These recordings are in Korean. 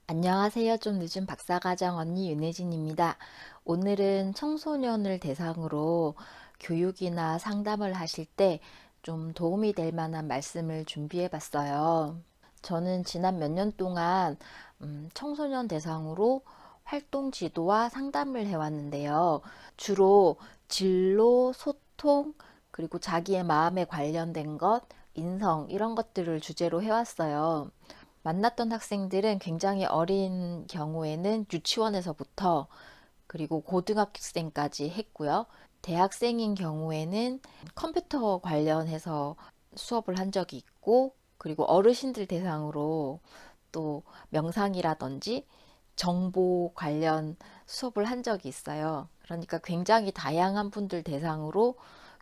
안녕하세요. 좀 늦은 박사과정 언니 윤혜진입니다. 오늘은 청소년을 대상으로 교육이나 상담을 하실 때 좀 도움이 될 만한 말씀을 준비해 봤어요. 저는 지난 몇 년 동안 청소년 대상으로 활동 지도와 상담을 해왔는데요. 주로 진로, 소통, 그리고 자기의 마음에 관련된 것, 인성, 이런 것들을 주제로 해왔어요. 만났던 학생들은 굉장히 어린 경우에는 유치원에서부터 그리고 고등학생까지 했고요. 대학생인 경우에는 컴퓨터 관련해서 수업을 한 적이 있고, 그리고 어르신들 대상으로 또 명상이라든지 정보 관련 수업을 한 적이 있어요. 그러니까 굉장히 다양한 분들 대상으로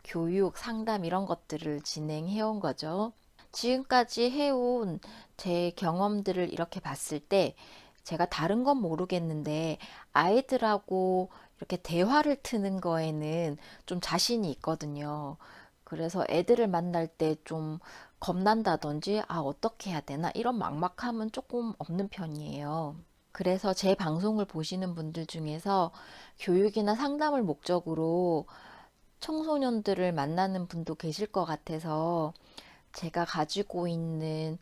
교육, 상담 이런 것들을 진행해 온 거죠. 지금까지 해온 제 경험들을 이렇게 봤을 때 제가 다른 건 모르겠는데 아이들하고 이렇게 대화를 트는 거에는 좀 자신이 있거든요. 그래서 애들을 만날 때 좀 겁난다든지 어떻게 해야 되나 이런 막막함은 조금 없는 편이에요. 그래서 제 방송을 보시는 분들 중에서 교육이나 상담을 목적으로 청소년들을 만나는 분도 계실 것 같아서 제가 가지고 있는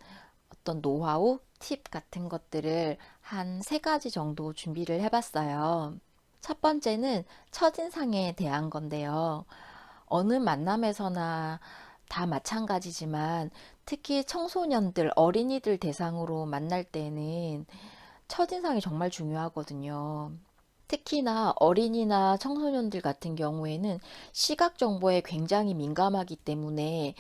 어떤 노하우, 팁 같은 것들을 한 세 가지 정도 준비를 해봤어요. 첫 번째는 첫인상에 대한 건데요. 어느 만남에서나 다 마찬가지지만 특히 청소년들, 어린이들 대상으로 만날 때는 첫인상이 정말 중요하거든요. 특히나 어린이나 청소년들 같은 경우에는 시각 정보에 굉장히 민감하기 때문에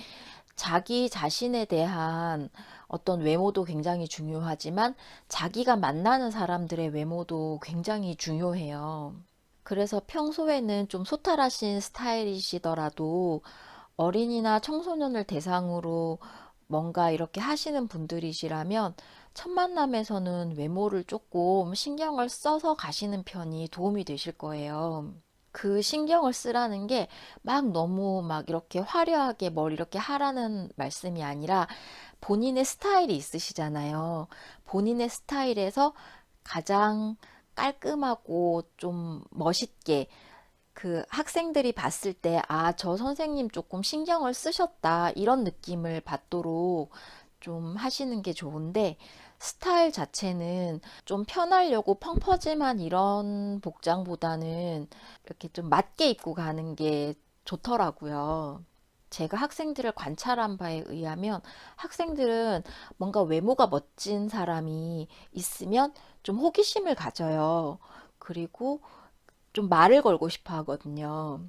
자기 자신에 대한 어떤 외모도 굉장히 중요하지만 자기가 만나는 사람들의 외모도 굉장히 중요해요. 그래서 평소에는 좀 소탈하신 스타일이시더라도 어린이나 청소년을 대상으로 뭔가 이렇게 하시는 분들이시라면 첫 만남에서는 외모를 조금 신경을 써서 가시는 편이 도움이 되실 거예요. 그 신경을 쓰라는 게 막 너무 막 이렇게 화려하게 뭘 이렇게 하라는 말씀이 아니라 본인의 스타일이 있으시잖아요. 본인의 스타일에서 가장 깔끔하고 좀 멋있게 그 학생들이 봤을 때, 저 선생님 조금 신경을 쓰셨다, 이런 느낌을 받도록 좀 하시는 게 좋은데, 스타일 자체는 좀 편하려고 펑퍼짐한 이런 복장보다는 이렇게 좀 맞게 입고 가는 게 좋더라고요. 제가 학생들을 관찰한 바에 의하면 학생들은 뭔가 외모가 멋진 사람이 있으면 좀 호기심을 가져요. 그리고 좀 말을 걸고 싶어 하거든요.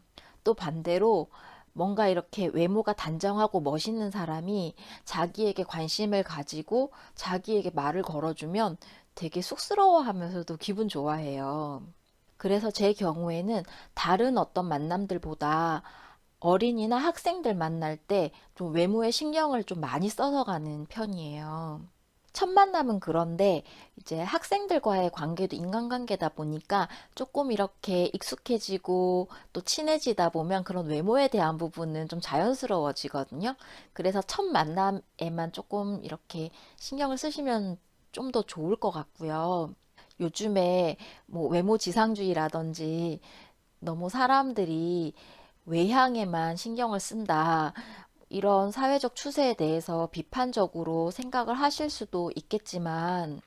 또 반대로 뭔가 이렇게 외모가 단정하고 멋있는 사람이 자기에게 관심을 가지고 자기에게 말을 걸어주면 되게 쑥스러워 하면서도 기분 좋아해요. 그래서 제 경우에는 다른 어떤 만남들보다 어린이나 학생들 만날 때 좀 외모에 신경을 좀 많이 써서 가는 편이에요. 첫 만남은 그런데 이제 학생들과의 관계도 인간관계다 보니까 조금 이렇게 익숙해지고 또 친해지다 보면 그런 외모에 대한 부분은 좀 자연스러워지거든요. 그래서 첫 만남에만 조금 이렇게 신경을 쓰시면 좀 더 좋을 것 같고요. 요즘에 뭐 외모 지상주의라든지 너무 사람들이 외향에만 신경을 쓴다, 이런 사회적 추세에 대해서 비판적으로 생각을 하실 수도 있겠지만,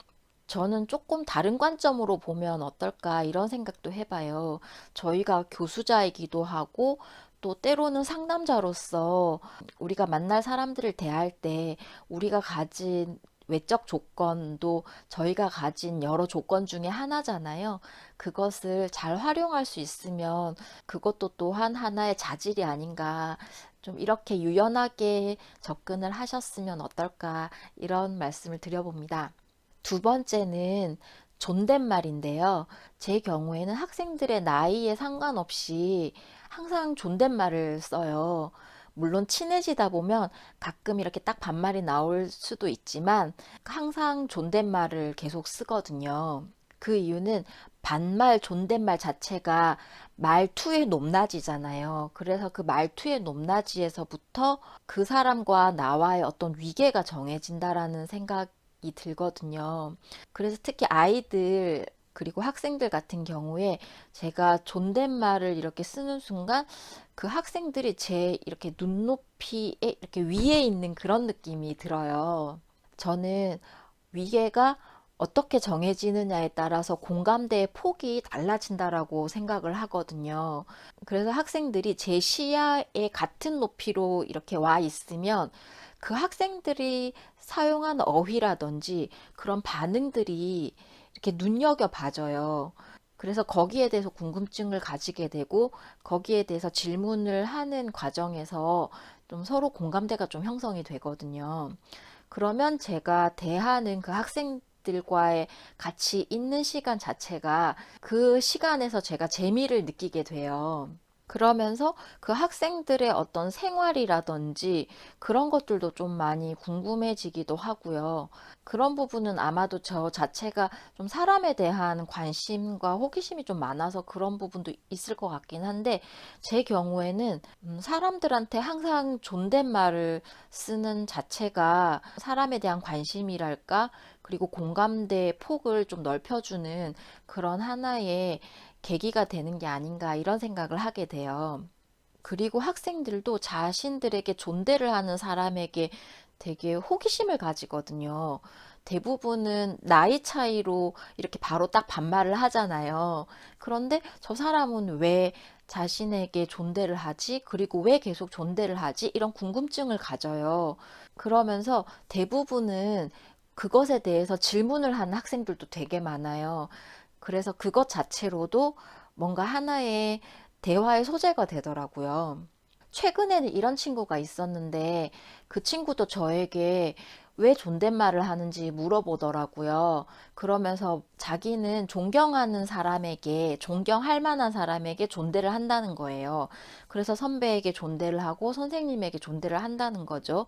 저는 조금 다른 관점으로 보면 어떨까 이런 생각도 해봐요. 저희가 교수자이기도 하고, 또 때로는 상담자로서 우리가 만날 사람들을 대할 때 우리가 가진 외적 조건도 저희가 가진 여러 조건 중에 하나잖아요. 그것을 잘 활용할 수 있으면 그것도 또한 하나의 자질이 아닌가. 좀 이렇게 유연하게 접근을 하셨으면 어떨까 이런 말씀을 드려봅니다. 두 번째는 존댓말인데요. 제 경우에는 학생들의 나이에 상관없이 항상 존댓말을 써요. 물론 친해지다 보면 가끔 이렇게 딱 반말이 나올 수도 있지만 항상 존댓말을 계속 쓰거든요. 그 이유는 반말, 존댓말 자체가 말투의 높낮이잖아요. 그래서 그 말투의 높낮이에서부터 그 사람과 나와의 어떤 위계가 정해진다라는 생각이 들거든요. 그래서 특히 아이들 그리고 학생들 같은 경우에 제가 존댓말을 이렇게 쓰는 순간 그 학생들이 제 이렇게 눈높이에 이렇게 위에 있는 그런 느낌이 들어요. 저는 위계가 어떻게 정해지느냐에 따라서 공감대의 폭이 달라진다라고 생각을 하거든요. 그래서 학생들이 제 시야에 같은 높이로 이렇게 와 있으면 그 학생들이 사용한 어휘라든지 그런 반응들이 이렇게 눈여겨봐져요. 그래서 거기에 대해서 궁금증을 가지게 되고 거기에 대해서 질문을 하는 과정에서 좀 서로 공감대가 좀 형성이 되거든요. 그러면 제가 대하는 그 학생들과의 같이 있는 시간 자체가 그 시간에서 제가 재미를 느끼게 돼요. 그러면서 그 학생들의 어떤 생활이라든지 그런 것들도 좀 많이 궁금해지기도 하고요. 그런 부분은 아마도 저 자체가 좀 사람에 대한 관심과 호기심이 좀 많아서 그런 부분도 있을 것 같긴 한데, 제 경우에는 사람들한테 항상 존댓말을 쓰는 자체가 사람에 대한 관심이랄까, 그리고 공감대의 폭을 좀 넓혀주는 그런 하나의 계기가 되는 게 아닌가 이런 생각을 하게 돼요. 그리고 학생들도 자신들에게 존대를 하는 사람에게 되게 호기심을 가지거든요. 대부분은 나이 차이로 이렇게 바로 딱 반말을 하잖아요. 그런데 저 사람은 왜 자신에게 존대를 하지? 그리고 왜 계속 존대를 하지? 이런 궁금증을 가져요. 그러면서 대부분은 그것에 대해서 질문을 하는 학생들도 되게 많아요. 그래서 그것 자체로도 뭔가 하나의 대화의 소재가 되더라고요. 최근에는 이런 친구가 있었는데 그 친구도 저에게 왜 존댓말을 하는지 물어보더라고요. 그러면서 자기는 존경하는 사람에게, 존경할 만한 사람에게 존대를 한다는 거예요. 그래서 선배에게 존대를 하고 선생님에게 존대를 한다는 거죠.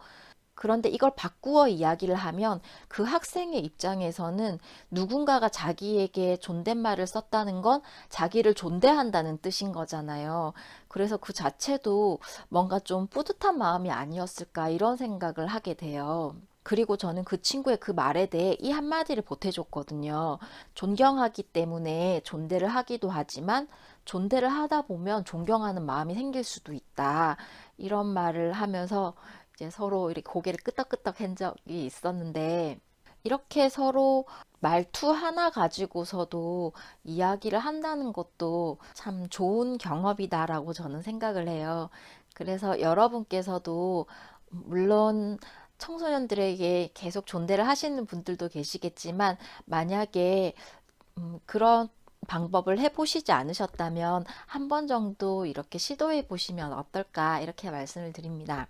그런데 이걸 바꾸어 이야기를 하면 그 학생의 입장에서는 누군가가 자기에게 존댓말을 썼다는 건 자기를 존대한다는 뜻인 거잖아요. 그래서 그 자체도 뭔가 좀 뿌듯한 마음이 아니었을까 이런 생각을 하게 돼요. 그리고 저는 그 친구의 그 말에 대해 이 한마디를 보태줬거든요. 존경하기 때문에 존대를 하기도 하지만 존대를 하다 보면 존경하는 마음이 생길 수도 있다. 이런 말을 하면서 이제 서로 이렇게 고개를 끄덕끄덕 한 적이 있었는데, 이렇게 서로 말투 하나 가지고서도 이야기를 한다는 것도 참 좋은 경험이다라고 저는 생각을 해요. 그래서 여러분께서도 물론 청소년들에게 계속 존대를 하시는 분들도 계시겠지만, 만약에 그런 방법을 해보시지 않으셨다면 한 번 정도 이렇게 시도해 보시면 어떨까 이렇게 말씀을 드립니다.